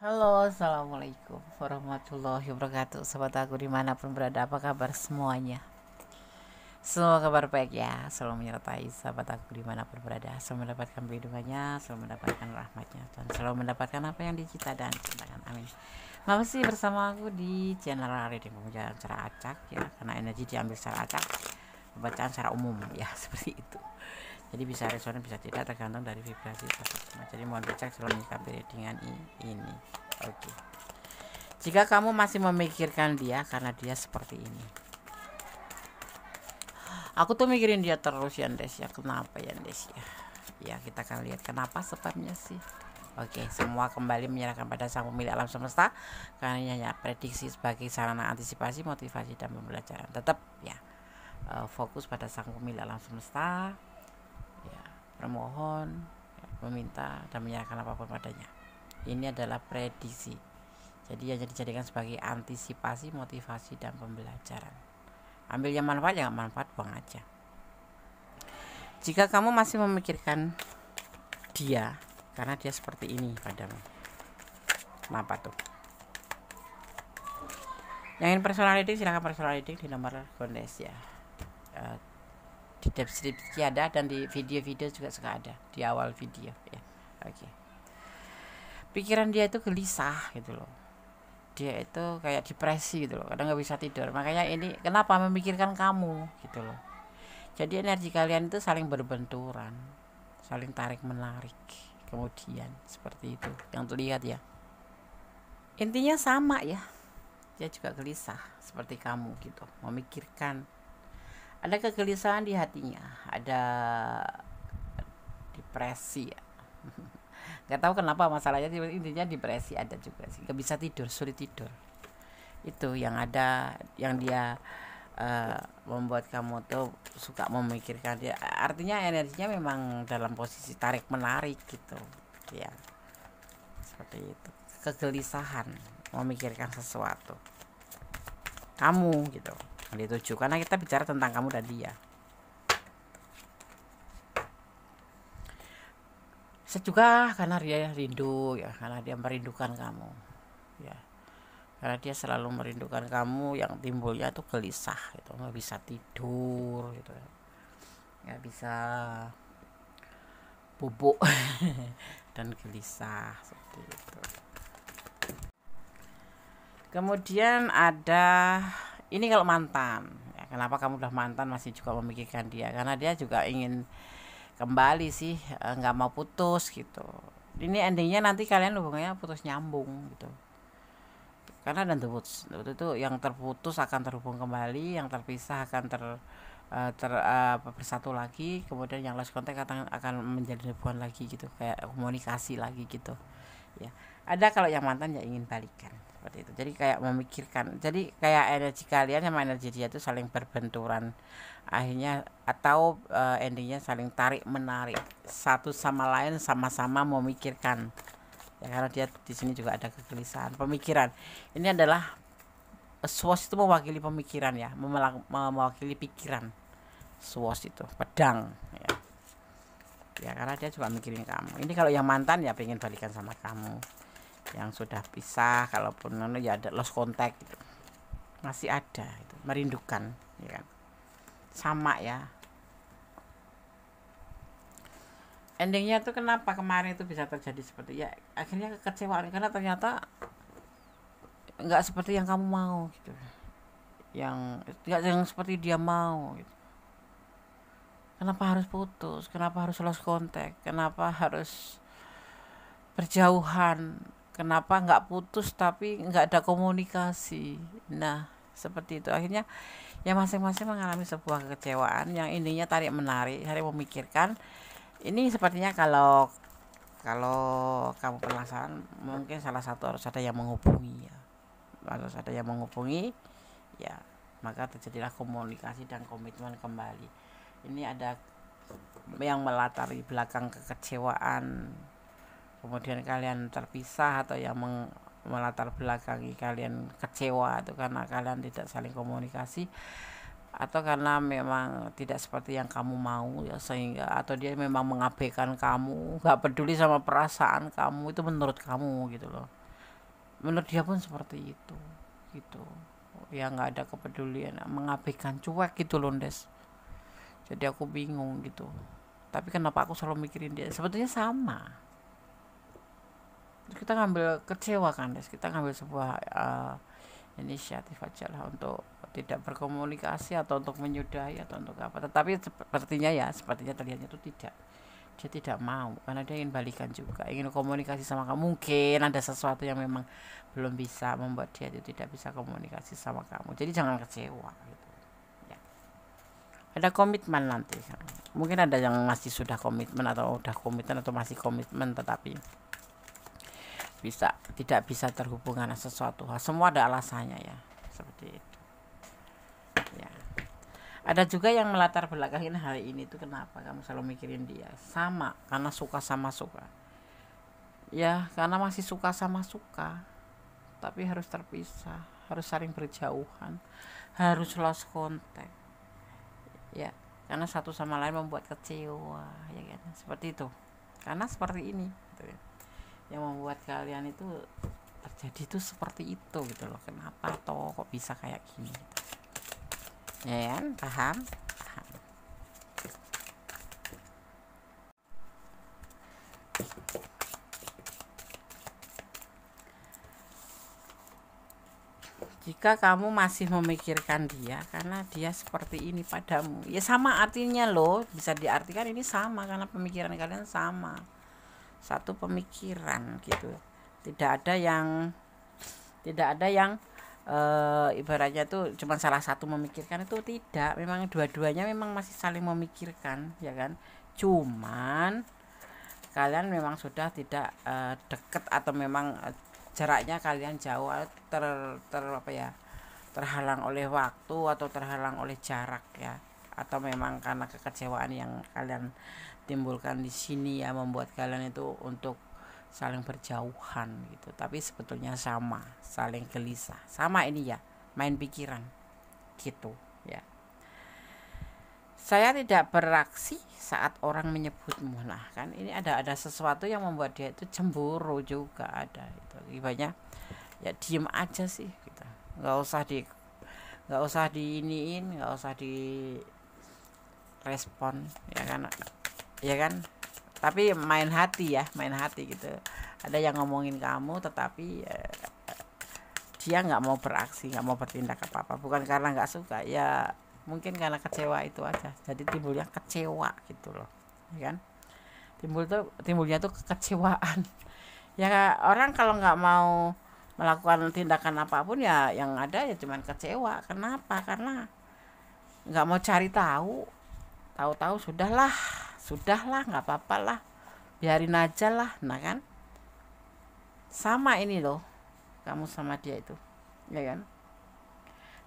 Halo, assalamualaikum warahmatullahi wabarakatuh. Sobat aku dimanapun berada, apa kabar semuanya? Semua kabar baik ya, selalu menyertai sahabat aku dimanapun berada. Selalu mendapatkan perlindungannya, selalu mendapatkan rahmatnya, dan selalu mendapatkan apa yang dicita dan cintakan. Amin. Masih bersama aku di channel Reading Pembacaan secara acak ya, karena energi diambil secara acak, pembacaan secara umum ya seperti itu. Jadi bisa resonan bisa tidak tergantung dari vibrasi tersebut. Jadi mohon bijak selalu menyikapi readingan ini. Oke. Jika kamu masih memikirkan dia karena dia seperti ini. Aku tuh mikirin dia terus ya Des ya. Kenapa ya Des ya? Ya kita akan lihat kenapa sebabnya sih. Oke, semua kembali menyerahkan pada sang pemilik alam semesta karena ya prediksi sebagai sarana antisipasi, motivasi dan pembelajaran. Tetap ya fokus pada sang pemilik alam semesta. Ya, bermohon, ya, meminta dan menyerahkan apapun padanya. Ini adalah prediksi. Jadi hanya dijadikan sebagai antisipasi, motivasi dan pembelajaran. Ambil yang manfaat, yang manfaat buang aja. Jika kamu masih memikirkan dia karena dia seperti ini padamu, kenapa tuh? Yang ingin personal reading silahkan personal reading di nomor Gondes ya. Di deskripsi ada dan di video-video juga suka ada di awal video ya. Oke. Pikiran dia itu gelisah gitu loh. Dia itu kayak depresi gitu loh, kadang nggak bisa tidur. Makanya ini kenapa memikirkan kamu gitu loh. Jadi energi kalian itu saling berbenturan, saling tarik menarik, kemudian seperti itu yang terlihat ya. Intinya sama ya, dia juga gelisah seperti kamu gitu, memikirkan. Ada kegelisahan di hatinya, ada depresi ya. Nggak tahu kenapa masalahnya, intinya depresi ada juga sih, nggak bisa tidur, sulit tidur. Itu yang ada, yang dia membuat kamu tuh suka memikirkan dia. Artinya energinya memang dalam posisi tarik menarik gitu ya, seperti itu. Kegelisahan memikirkan sesuatu kamu gitu yang dituju, karena kita bicara tentang kamu dan dia. Bisa juga karena dia rindu ya, karena dia merindukan kamu ya, karena dia selalu merindukan kamu, yang timbulnya tuh gelisah gitu, nggak bisa tidur gitu, nggak bisa bubuk dan gelisah seperti itu. Kemudian ada ini kalau mantan ya, kenapa kamu udah mantan masih juga memikirkan dia, karena dia juga ingin kembali sih, nggak mau putus gitu. Ini endingnya nanti kalian hubungannya putus nyambung gitu, karena dan itu yang terputus akan terhubung kembali, yang terpisah akan bersatu lagi, kemudian yang lost contact akan menjadi hubungan lagi gitu, kayak komunikasi lagi gitu ya. Ada kalau yang mantan ya ingin balikan seperti itu, jadi kayak memikirkan, jadi kayak energi kalian sama energi dia itu saling berbenturan akhirnya, atau endingnya saling tarik menarik satu sama lain, sama-sama memikirkan ya, karena dia di sini juga ada kegelisahan pemikiran. Ini adalah swos, itu mewakili pemikiran ya, mewakili pikiran. Swos itu pedang ya, ya karena dia juga mikirin kamu. Ini kalau yang mantan ya pengen balikan sama kamu, yang sudah pisah kalaupun ya ada lost contact gitu, masih ada itu, merindukan ya kan, sama ya. Endingnya tuh kenapa kemarin itu bisa terjadi seperti ya, akhirnya kekecewaan karena ternyata nggak seperti yang kamu mau gitu, yang nggak yang seperti dia mau gitu. Kenapa harus putus, kenapa harus lost contact, kenapa harus berjauhan, kenapa nggak putus tapi nggak ada komunikasi. Nah seperti itu akhirnya ya, masing-masing mengalami sebuah kekecewaan yang intinya tarik menarik, saling memikirkan. Ini sepertinya kalau kalau kamu penasaran, mungkin salah satu harus ada yang menghubungi ya, harus ada yang menghubungi ya, maka terjadilah komunikasi dan komitmen kembali. Ini ada yang melatari belakang kekecewaan, kemudian kalian terpisah, atau yang melatar belakangi kalian kecewa itu karena kalian tidak saling komunikasi, atau karena memang tidak seperti yang kamu mau ya, sehingga atau dia memang mengabaikan kamu, nggak peduli sama perasaan kamu, itu menurut kamu gitu loh. menurut dia pun seperti itu gitu ya, nggak ada kepedulian, mengabaikan, cuek gitu loh Des. Jadi aku bingung gitu, tapi kenapa aku selalu mikirin dia, sebetulnya sama. Kita ngambil kecewa kan Des, kita ngambil sebuah inisiatif aja lah untuk tidak berkomunikasi atau untuk menyudahi atau untuk apa, tetapi sepertinya terlihatnya itu tidak, dia tidak mau karena dia ingin balikan juga, ingin komunikasi sama kamu. Mungkin ada sesuatu yang memang belum bisa membuat dia itu tidak bisa komunikasi sama kamu, jadi jangan kecewa gitu ya. Ada komitmen nanti, mungkin ada yang masih sudah komitmen atau udah komitmen atau masih komitmen tetapi tidak bisa terhubung dengan sesuatu hal, semua ada alasannya ya, seperti itu ya. Ada juga yang melatar belakangin hal ini tuh, kenapa kamu selalu mikirin dia, sama karena suka sama suka ya, karena masih suka sama suka tapi harus terpisah, harus saling berjauhan, harus lost contact ya, karena satu sama lain membuat kecewa ya kan, seperti itu, karena seperti ini gitu ya, yang membuat kalian itu terjadi itu seperti itu gitu loh. Kenapa toh kok bisa kayak gini gitu. Ya kan, paham. Jika kamu masih memikirkan dia karena dia seperti ini padamu, ya sama artinya loh, bisa diartikan ini sama karena pemikiran kalian sama, satu pemikiran gitu. Tidak ada yang ibaratnya tuh cuma salah satu memikirkan, itu tidak, memang dua-duanya memang masih saling memikirkan ya kan, cuman kalian memang sudah tidak deket, atau memang jaraknya kalian jauh, terhalang oleh waktu atau terhalang oleh jarak ya, atau memang karena kekecewaan yang kalian timbulkan di sini ya, membuat kalian itu untuk saling berjauhan gitu. Tapi sebetulnya sama, saling gelisah, sama ini ya, main pikiran gitu ya. Saya tidak beraksi saat orang menyebutmu. Nah kan ini ada sesuatu yang membuat dia itu cemburu juga, ada itu. Ibaratnya ya diem aja sih gitu. nggak usah diiniin, nggak usah di respon ya kan, tapi main hati gitu. Ada yang ngomongin kamu tetapi dia nggak mau beraksi, nggak mau bertindak apa-apa, bukan karena nggak suka ya, mungkin karena kecewa itu aja, jadi timbulnya kecewa gitu loh ya kan, timbulnya tuh kekecewaan ya. Orang kalau nggak mau melakukan tindakan apapun ya, yang ada ya cuman kecewa. Kenapa? Karena nggak mau cari tahu sudahlah nggak apa-apa lah, biarin aja lah. Nah kan sama ini loh, kamu sama dia itu ya kan.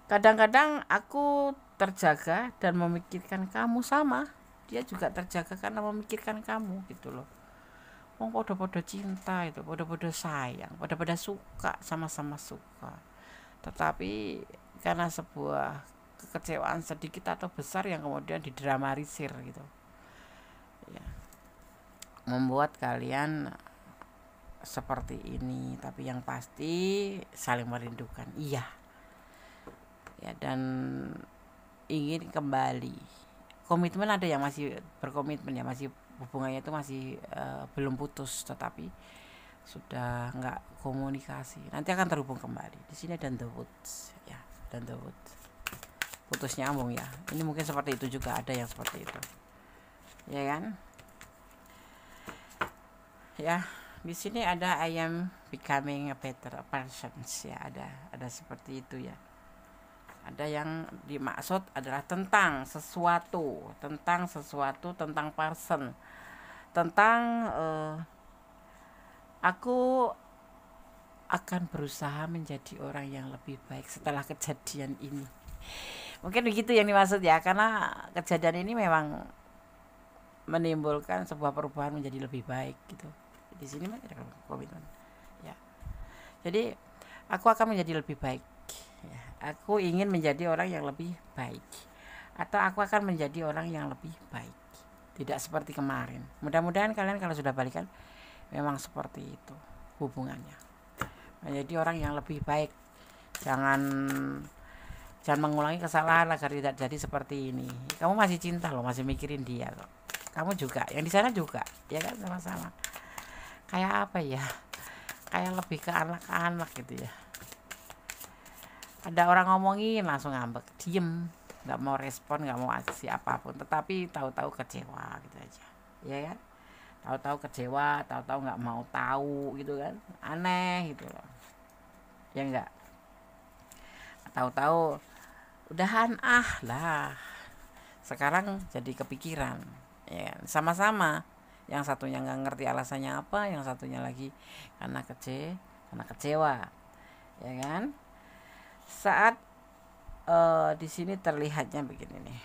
Kadang-kadang aku terjaga dan memikirkan kamu, sama dia juga terjaga karena memikirkan kamu gitu loh. Podo-podo cinta itu, podo-podo sayang, podo-podo suka, sama-sama suka, tetapi karena sebuah kekecewaan sedikit atau besar yang kemudian didramatisir gitu ya, membuat kalian seperti ini. Tapi yang pasti saling merindukan iya ya, dan ingin kembali komitmen. Ada yang masih berkomitmen ya, masih hubungannya itu masih belum putus, tetapi sudah nggak komunikasi, nanti akan terhubung kembali. Di sini ada the woods ya, dan the woods putus nyambung ya. Ini mungkin seperti itu juga, ada yang seperti itu ya kan ya. Di sini ada I am becoming a better person ya, ada seperti itu ya. Ada yang dimaksud adalah tentang sesuatu, tentang person, tentang aku akan berusaha menjadi orang yang lebih baik setelah kejadian ini. Mungkin begitu yang dimaksud ya, karena kejadian ini memang menimbulkan sebuah perubahan menjadi lebih baik gitu. Di sini ada komitmen ya. Jadi aku akan menjadi lebih baik ya. Aku ingin menjadi orang yang lebih baik, atau aku akan menjadi orang yang lebih baik, tidak seperti kemarin. Mudah-mudahan kalian kalau sudah balikan memang seperti itu hubungannya. menjadi orang yang lebih baik. Jangan jangan mengulangi kesalahan agar tidak jadi seperti ini. Kamu masih cinta loh, masih mikirin dia kok. Kamu juga, yang di sana juga, ya kan, sama-sama. Kayak apa ya? Kayak lebih ke anak-anak gitu ya. Ada orang ngomongin langsung ngambek, diem, nggak mau respon, nggak mau aksi apapun, tetapi tahu-tahu kecewa gitu aja, ya kan? Tahu-tahu kecewa, tahu-tahu nggak mau tahu gitu kan, aneh gitu loh, ya enggak? Tahu-tahu udahan lah, sekarang jadi kepikiran, ya kan? Sama-sama, yang satunya nggak ngerti alasannya apa, yang satunya lagi karena kecewa, ya kan? Saat di sini terlihatnya begini nih,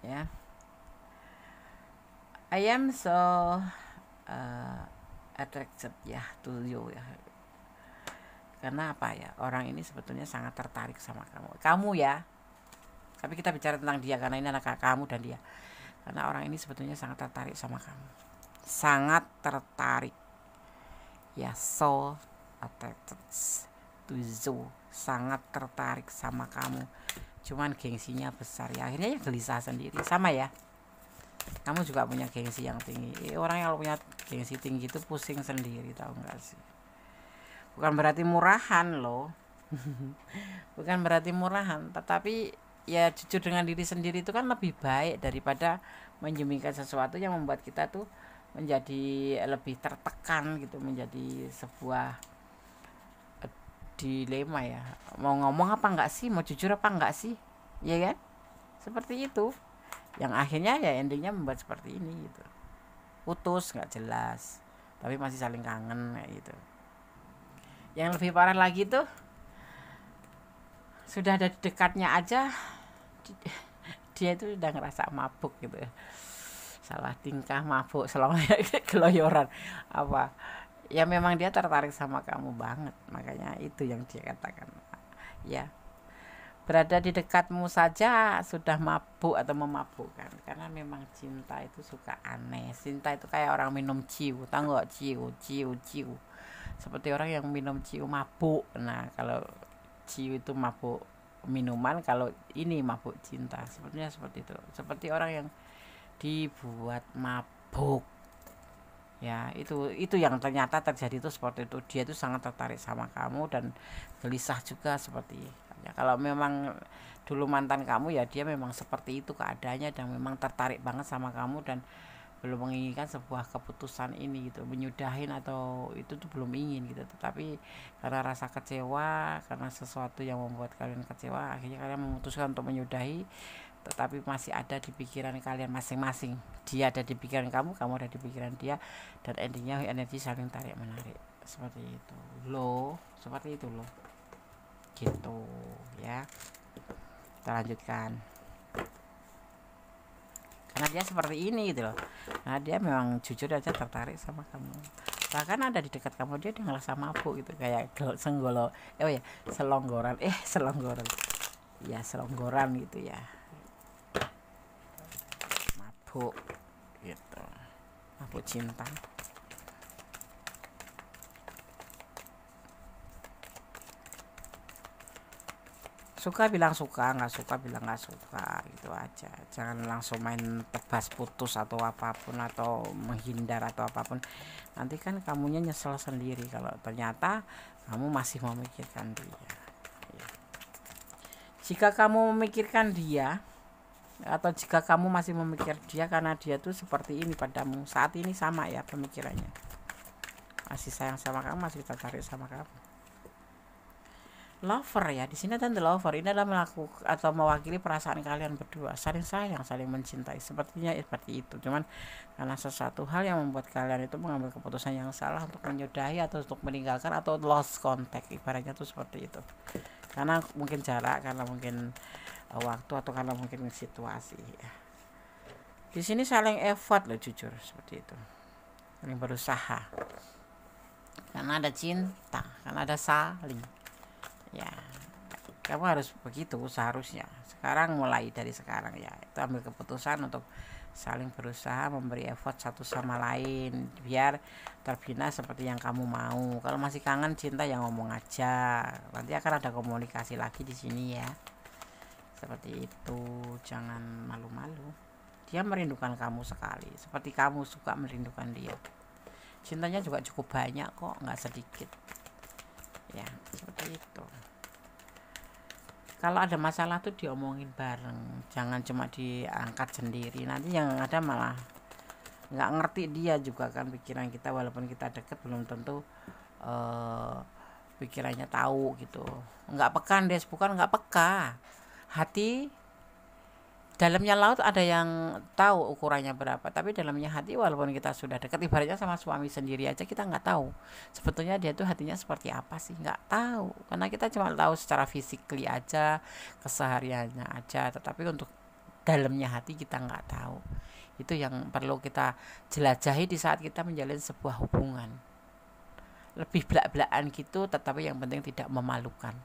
ya. I am so attracted ya to you ya. Karena apa ya? Orang ini sebetulnya sangat tertarik sama kamu ya. Tapi kita bicara tentang dia karena ini anak kamu dan dia. Karena orang ini sebetulnya sangat tertarik sama kamu. Sangat tertarik. Ya, so attracted to you. Sangat tertarik sama kamu. Cuman gengsinya besar ya. Akhirnya ya gelisah sendiri. Sama ya. Kamu juga punya gengsi yang tinggi. Orang yang punya gengsi tinggi itu pusing sendiri, tahu nggak sih? Bukan berarti murahan loh. Bukan berarti murahan, tetapi ya jujur dengan diri sendiri itu kan lebih baik daripada menyembunyikan sesuatu yang membuat kita tuh menjadi lebih tertekan gitu, menjadi sebuah dilema ya. Mau ngomong apa enggak sih? Mau jujur apa enggak sih? Ya kan? Seperti itu. Yang akhirnya ya endingnya membuat seperti ini gitu. Putus nggak jelas, tapi masih saling kangen kayak gitu. Yang lebih parah lagi tuh, sudah ada dekatnya aja dia itu udah ngerasa mabuk gitu, salah tingkah, mabuk, selama keloyoran apa ya, memang dia tertarik sama kamu banget. Makanya itu yang dia katakan ya, berada di dekatmu saja sudah mabuk atau memabukkan, karena memang cinta itu suka aneh. Cinta itu kayak orang minum ciu, tahu nggak? Ciu seperti orang yang minum ciu mabuk. Nah, kalau ciu itu mabuk minuman, kalau ini mabuk cinta. Sebenarnya seperti itu, seperti orang yang dibuat mabuk ya. Itu yang ternyata terjadi itu seperti itu. Dia itu sangat tertarik sama kamu dan gelisah juga seperti ya. Kalau memang dulu mantan kamu ya, dia memang seperti itu keadaannya dan memang tertarik banget sama kamu dan belum menginginkan sebuah keputusan ini gitu, menyudahin atau itu tuh belum ingin gitu. Tetapi karena rasa kecewa, karena sesuatu yang membuat kalian kecewa, akhirnya kalian memutuskan untuk menyudahi. Tetapi masih ada di pikiran kalian masing-masing. Dia ada di pikiran kamu ada di pikiran dia, dan endingnya energi saling tarik menarik seperti itu loh, seperti itu loh gitu ya. Kita lanjutkan, karena dia seperti ini gitu loh. Nah, dia memang jujur aja tertarik sama kamu, bahkan ada di dekat kamu dia ngerasa mabuk gitu, kayak selonggoran ya, selonggoran gitu ya, mabuk gitu, mabuk cinta. Suka bilang suka, nggak suka bilang nggak suka, gitu aja. Jangan langsung main tebas putus atau apapun, atau menghindar atau apapun. Nanti kan kamunya nyesel sendiri kalau ternyata kamu masih memikirkan dia. Jika kamu memikirkan dia, atau jika kamu masih memikir dia karena dia tuh seperti ini padamu saat ini, sama ya pemikirannya, masih sayang sama kamu, masih tertarik sama kamu. Lover ya, di sini ada the lover. Ini adalah melakukan atau mewakili perasaan kalian berdua, saling sayang, saling mencintai, sepertinya seperti itu. Cuman karena sesuatu hal yang membuat kalian itu mengambil keputusan yang salah untuk menyudahi atau untuk meninggalkan atau lost contact, ibaratnya tuh seperti itu. Karena mungkin jarak, karena mungkin waktu, atau karena mungkin situasi ya. Di sini saling effort loh, jujur seperti itu, saling berusaha, karena ada cinta, karena ada saling ya. Kamu harus begitu seharusnya. Sekarang, mulai dari sekarang ya, itu ambil keputusan untuk saling berusaha memberi effort satu sama lain biar terbina seperti yang kamu mau. Kalau masih kangen cinta ya ngomong aja, nanti akan ada komunikasi lagi di sini ya, seperti itu. Jangan malu-malu, dia merindukan kamu sekali seperti kamu suka merindukan dia. Cintanya juga cukup banyak kok, nggak sedikit ya, seperti itu. Kalau ada masalah tuh diomongin bareng, jangan cuma diangkat sendiri, nanti yang ada malah nggak ngerti dia juga kan pikiran kita. Walaupun kita deket belum tentu pikirannya tahu gitu. Nggak peka Des, bukan nggak peka, hati dalamnya laut ada yang tahu ukurannya berapa, tapi dalamnya hati walaupun kita sudah dekat, ibaratnya sama suami sendiri aja kita nggak tahu sebetulnya dia tuh hatinya seperti apa sih, nggak tahu, karena kita cuma tahu secara physically aja, kesehariannya aja, tetapi untuk dalamnya hati kita nggak tahu. Itu yang perlu kita jelajahi di saat kita menjalin sebuah hubungan, lebih belak-belakan gitu, tetapi yang penting tidak memalukan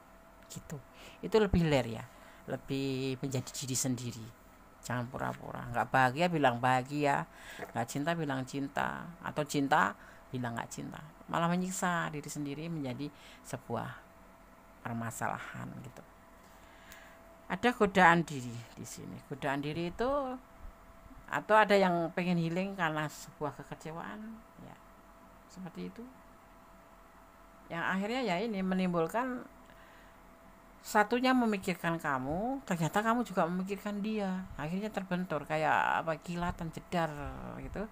gitu. Itu lebih ya, lebih menjadi diri sendiri. Jangan pura-pura nggak bahagia bilang bahagia, nggak cinta bilang cinta, atau cinta bilang nggak cinta, malah menyiksa diri sendiri menjadi sebuah permasalahan gitu. Ada godaan diri di sini. Godaan diri itu, atau ada yang pengen healing karena sebuah kekecewaan ya, seperti itu, yang akhirnya ya ini menimbulkan satunya memikirkan kamu, ternyata kamu juga memikirkan dia, akhirnya terbentur kayak apa, kilatan jedar gitu,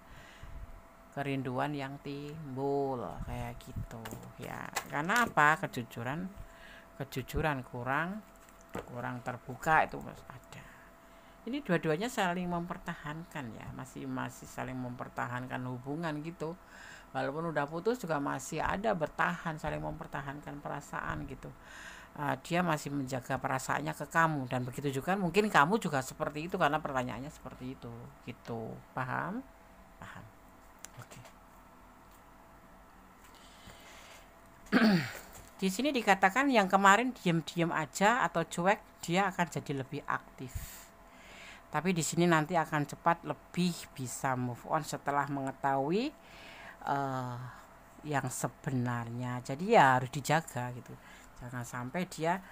kerinduan yang timbul kayak gitu ya. Karena apa? Kejujuran kurang terbuka itu ada. Ini dua-duanya saling mempertahankan ya, masih saling mempertahankan hubungan gitu. Walaupun udah putus juga masih ada bertahan, saling mempertahankan perasaan gitu. Dia masih menjaga perasaannya ke kamu, dan begitu juga mungkin kamu juga seperti itu karena pertanyaannya seperti itu gitu. Paham? Oke. Di sini dikatakan yang kemarin diam-diam aja atau cuek, dia akan jadi lebih aktif, tapi di sini nanti akan cepat lebih bisa move on setelah mengetahui yang sebenarnya. Jadi ya harus dijaga gitu, jangan sampai dia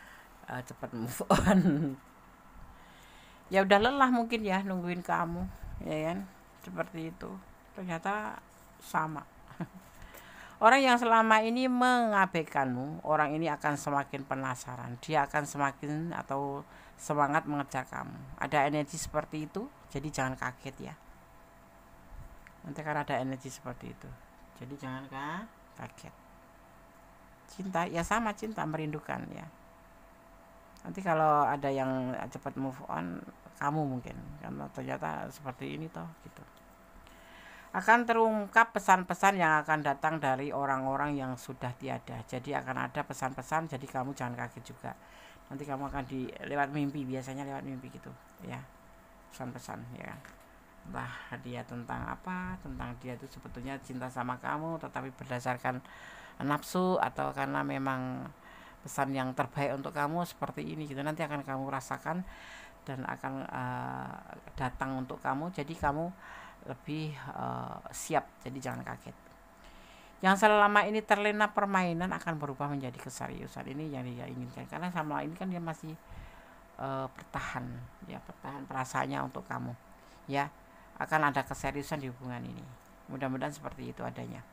cepat move on. Ya udah lelah mungkin ya nungguin kamu ya kan, seperti itu. Ternyata sama. Orang yang selama ini mengabaikanmu, orang ini akan semakin penasaran, dia akan semakin atau semangat mengejar kamu. Ada energi seperti itu, jadi jangan kaget ya, nanti kan ada energi seperti itu, jadi jangan kaget. Cinta ya sama, cinta merindukan ya. Nanti kalau ada yang cepat move on, kamu mungkin karena ternyata seperti ini toh gitu. Akan terungkap pesan-pesan yang akan datang dari orang-orang yang sudah tiada. Jadi akan ada pesan-pesan, jadi kamu jangan kaget juga. Nanti kamu akan lewat mimpi, biasanya lewat mimpi gitu ya, pesan-pesan ya. Entah dia tentang apa, tentang dia itu sebetulnya cinta sama kamu tetapi berdasarkan nafsu, atau karena memang pesan yang terbaik untuk kamu seperti ini gitu. Nanti akan kamu rasakan dan akan datang untuk kamu, jadi kamu lebih siap, jadi jangan kaget. Yang selama ini terlena permainan akan berubah menjadi keseriusan, ini yang dia inginkan, karena sama ini kan dia masih bertahan perasaannya untuk kamu ya. Akan ada keseriusan di hubungan ini, mudah-mudahan seperti itu adanya.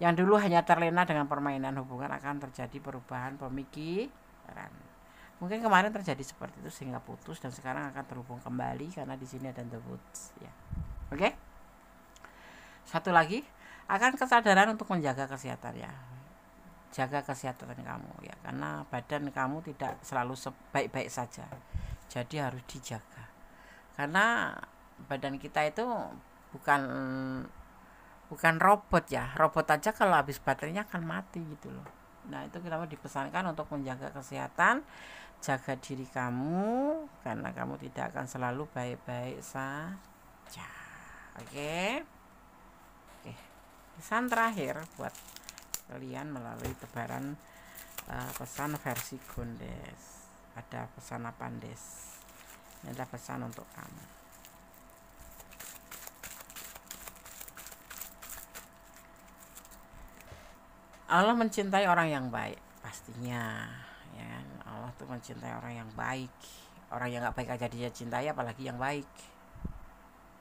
Yang dulu hanya terlena dengan permainan hubungan, akan terjadi perubahan pemikiran. Mungkin kemarin terjadi seperti itu sehingga putus, dan sekarang akan terhubung kembali karena di sini ada the woods ya. Oke? Satu lagi, akan kesadaran untuk menjaga kesehatan ya. Jaga kesehatan kamu ya, karena badan kamu tidak selalu baik-baik saja. Jadi harus dijaga. Karena badan kita itu bukan robot ya. Robot aja kalau habis baterainya akan mati gitu loh. Nah, itu kita dipesankan untuk menjaga kesehatan, jaga diri kamu, karena kamu tidak akan selalu baik-baik saja. Oke. Pesan terakhir buat kalian melalui tebaran pesan versi Gondes. Ada pesan apa Des? Ini ada pesan untuk kamu. Allah mencintai orang yang baik pastinya, ya kan? Allah tuh mencintai orang yang baik. Orang yang nggak baik aja dia cintai, apalagi yang baik.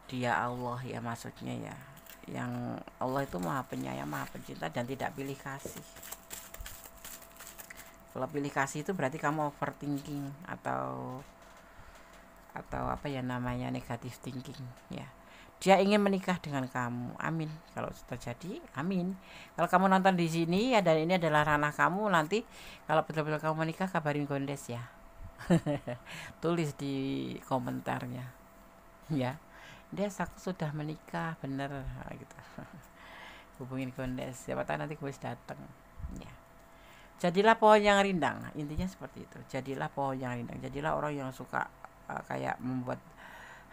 Dia Allah ya, maksudnya ya, yang Allah itu maha penyayang, maha pencinta, dan tidak pilih kasih. Kalau pilih kasih itu berarti kamu overthinking atau apa ya namanya, negatif thinking ya. Dia ingin menikah dengan kamu, amin. Kalau terjadi, amin. Kalau kamu nonton di sini ya, dan ini adalah ranah kamu, nanti kalau betul-betul kamu menikah kabarin Gondes ya. Tulis di komentarnya ya, Des aku sudah menikah bener gitu. Hubungin Gondes, siapa tahu nanti Gondes datang ya. Jadilah pohon yang rindang, intinya seperti itu. Jadilah pohon yang rindang, jadilah orang yang suka kayak membuat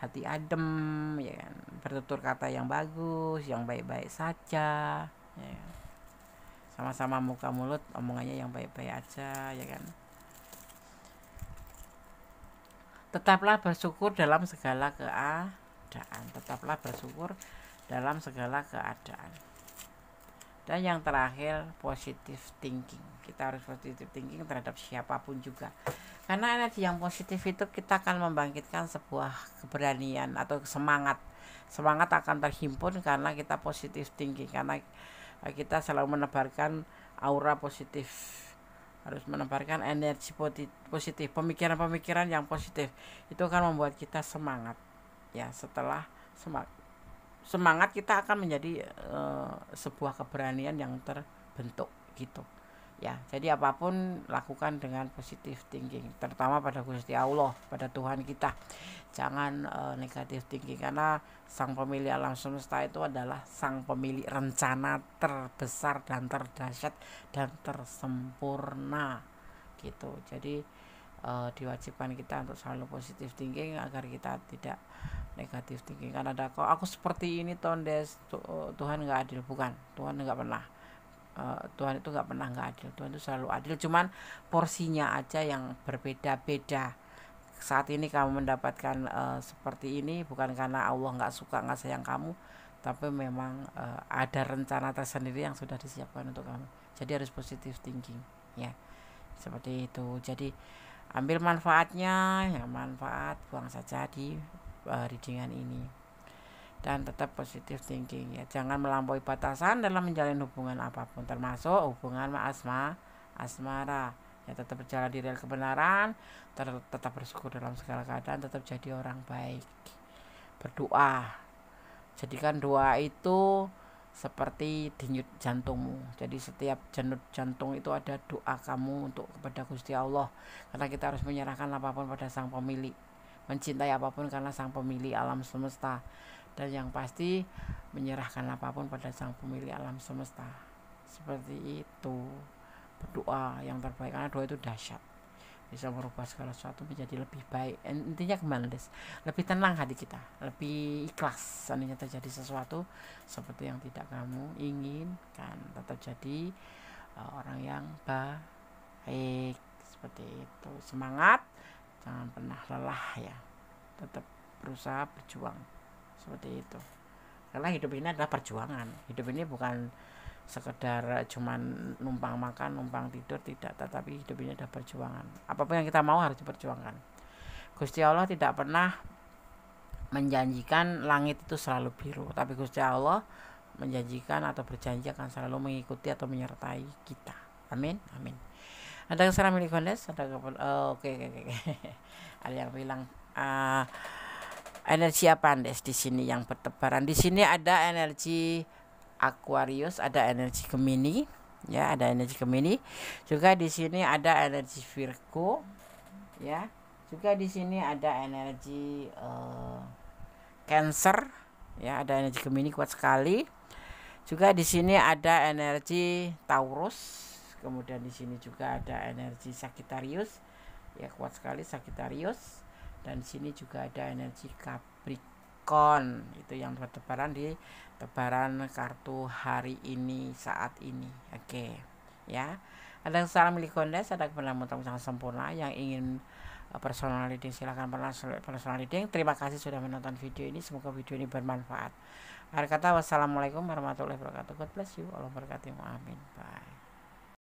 hati adem ya kan, bertutur kata yang bagus, yang baik-baik saja ya kan? Sama-sama muka mulut omongannya yang baik-baik aja ya kan. Tetaplah bersyukur dalam segala keadaan, tetaplah bersyukur dalam segala keadaan. Dan yang terakhir, positive thinking. Kita harus positive thinking terhadap siapapun juga. Karena energi yang positif itu kita akan membangkitkan sebuah keberanian atau semangat. Semangat akan terhimpun karena kita positive thinking, karena kita selalu menebarkan aura positif. Harus menebarkan energi positif, pemikiran-pemikiran yang positif. Itu akan membuat kita semangat. Ya, setelah semangat kita akan menjadi sebuah keberanian yang terbentuk gitu ya. Jadi apapun lakukan dengan positive thinking, terutama pada Gusti Allah, pada Tuhan kita. Jangan negatif thinking, karena sang pemilik alam semesta itu adalah sang pemilik rencana terbesar dan terdahsyat dan tersempurna gitu. Jadi diwajibkan kita untuk selalu positive thinking agar kita tidak negatif thinking. Kan ada kok aku seperti ini Tondes, Tuhan nggak adil. Bukan, Tuhan nggak pernah, Tuhan itu nggak pernah nggak adil. Tuhan itu selalu adil, cuman porsinya aja yang berbeda-beda. Saat ini kamu mendapatkan seperti ini bukan karena Allah nggak suka, nggak sayang kamu, tapi memang ada rencana tersendiri yang sudah disiapkan untuk kamu. Jadi harus positive thinking ya, seperti itu. Jadi ambil manfaatnya, ya manfaat, buang saja di readingan ini. Dan tetap positive thinking ya, jangan melampaui batasan dalam menjalin hubungan apapun, termasuk hubungan asmara ya. Tetap berjalan di rel kebenaran, tetap bersyukur dalam segala keadaan, tetap jadi orang baik, berdoa. Jadikan doa itu seperti denyut jantungmu. Jadi setiap denyut jantung itu ada doa kamu untuk kepada Gusti Allah, karena kita harus menyerahkan apapun pada sang pemilik, mencintai apapun karena sang pemilik alam semesta, dan yang pasti menyerahkan apapun pada sang pemilik alam semesta. Seperti itu, berdoa yang terbaik, karena doa itu dahsyat, bisa merubah segala sesuatu menjadi lebih baik. Intinya kembali, lebih tenang hati kita, lebih ikhlas seandainya terjadi sesuatu seperti yang tidak kamu inginkan. Tetap jadi orang yang baik, seperti itu. Semangat, jangan pernah lelah ya, tetap berusaha berjuang, seperti itu. Karena hidup ini adalah perjuangan. Hidup ini bukan sekedar cuman numpang makan, numpang tidur, tidak, tetapi hidup ini adalah perjuangan. Apapun yang kita mau harus diperjuangkan. Gusti Allah tidak pernah menjanjikan langit itu selalu biru, tapi Gusti Allah menjanjikan atau berjanji akan selalu mengikuti atau menyertai kita. Amin, amin. Ada kesalahan milik Gondes? Ada oke. Ada yang bilang energi apa Andes di sini yang bertebaran? Di sini ada energi Aquarius, ada energi Gemini, ya, ada energi Gemini. Juga di sini ada energi Virgo, ya. Juga di sini ada energi Cancer, ya, ada energi Gemini kuat sekali. Juga di sini ada energi Taurus. Kemudian di sini juga ada energi Sagittarius, ya, kuat sekali Sagittarius. Dan di sini juga ada energi Capricorn, itu yang bertebaran di tebaran kartu hari ini, saat ini. Oke, ya. Ada salam milik Gondes, ada kebenaran sangat sempurna. Yang ingin personal reading silahkan personal reading. Terima kasih sudah menonton video ini, semoga video ini bermanfaat. Akhir kata, wassalamualaikum warahmatullahi wabarakatuh. God bless you. Allah berkati. Amin. Bye.